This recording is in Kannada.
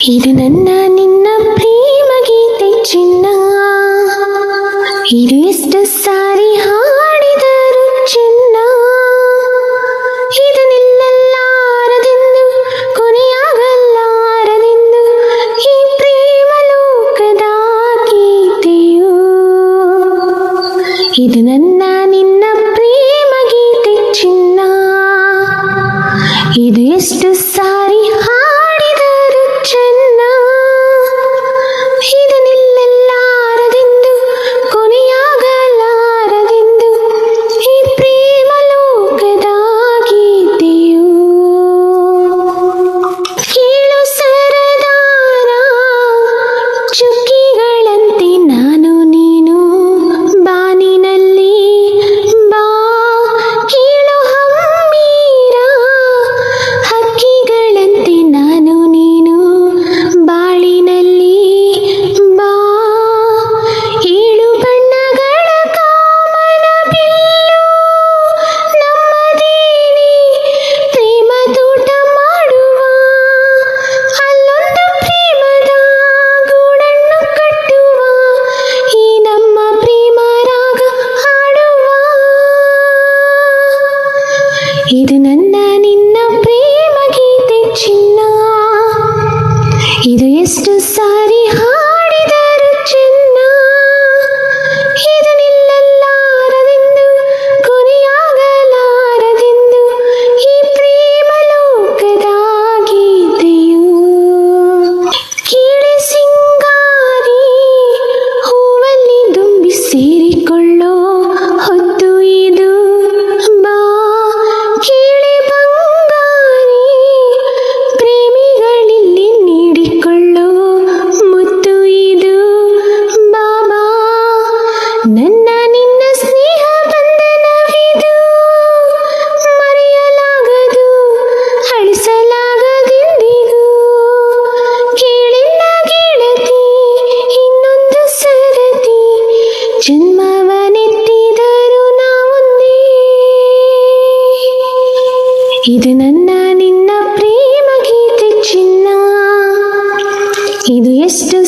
ಇದು ನನ್ನ ನಿನ್ನ ಪ್ರೇಮ ಗೀತೆ ಚಿನ್ನ, ಇದು ಎಷ್ಟು ಸಾರಿ ಹಾಡಿದರು ಚಿನ್ನ, ಇದು ನಿಲ್ಲಲಾರದೆಂದು ಕೊನೆಯಾಗಲಾರದೆಂದು ಈ ಪ್ರೇಮ ಲೋಕದ ಗೀತೆಯು. ಇದು ನನ್ನ ನಿನ್ನ ಪ್ರೇಮ ಗೀತೆ ಚಿನ್ನ, ಇದು ಎಷ್ಟು ಸಾರಿ ಹಾಡಿದರು ಚೆನ್ನ, ಇದು ನಿಲ್ಲಲಾರದೆಂದು ಕೊನೆಯಾಗಲಾರದೆಂದು ಈ ಪ್ರೇಮ ಲೋಕದ ಗೀತೆಯು. ಕೇಳು ಸರದಾರ, ಚುಕ್ಕಿಗಳಂತೆ ನಾನು ನೀನು ಬಾನಿನಲ್ಲಿ ಬಾ. ಕೇಳು ಹಮ್ಮೀರ, ಹಕ್ಕಿಗಳಂತೆ ನಾನು ನೀನು ಬಾಳಿನಲ್ಲಿ ಬಾ. ಏಳು ಬಣ್ಣಗಳ ಕಾಮನ ಬಿಲ್ಲು ನಮ್ಮದೇನೆ ಪ್ರೇಮ ತೋಟ ಮಾಡುವ, ಅಲ್ಲೊಂದು ಪ್ರೇಮದ ಗೂಡನ್ನು ಕಟ್ಟುವ, ಈ ನಮ್ಮ ಪ್ರೇಮ ರಾಗ ಹಾಡುವ. ಇದು ನನ್ನ ನಿನ್ನ ಪ್ರೇಮ ಗೀತೆ ಚಿನ್ನ, ಇದು ಎಷ್ಟು ಸಾರಿ ಹಾಡಿದರು ಚೆನ್ನ, ಇದು ನಿಲ್ಲಲಾರದೆಂದು ಕೊನೆಯಾಗಲಾರದೆಂದು ಈ ಪ್ರೇಮ ಲೋಕದ ಗೀತೆಯು. ಕೇಳಿ ಸಿಂಗಾರಿ, ಹೂವಲ್ಲಿ ದುಂಬಿ ಸೇರಿಕೊಳ್ಳೋ ಹೊತ್ತು ಇದು ಬಾ. ಕೇಳಿ ಬಂಗಾರಿ, ಪ್ರೇಮಿಗಳಿಲ್ಲಿ ನೀಡಿಕೊಳ್ಳೋ ಮುತ್ತು ಇದು ಬಾಬಾ. ನನ್ನ ನಿನ್ನ ಸ್ನೇಹ ಬಂಧನವಿದು, ಮರೆಯಲಾಗದು ಅಳಿಸಲಾಗದೆಂದಿಗೂ. ಕೇಳಿಲ್ಲ ಗೆಳತಿ ಇನ್ನೊಂದು ಸರತಿ, ಜನ್ಮವನೆತ್ತಿದರೂ ನಾವೊಂದೇ. ಇದು ನನ್ನ ನಿನ್ನ ಪ್ರೇಮ ಗೀತೆ ಚಿನ್ನ, ಇದು ಎಷ್ಟು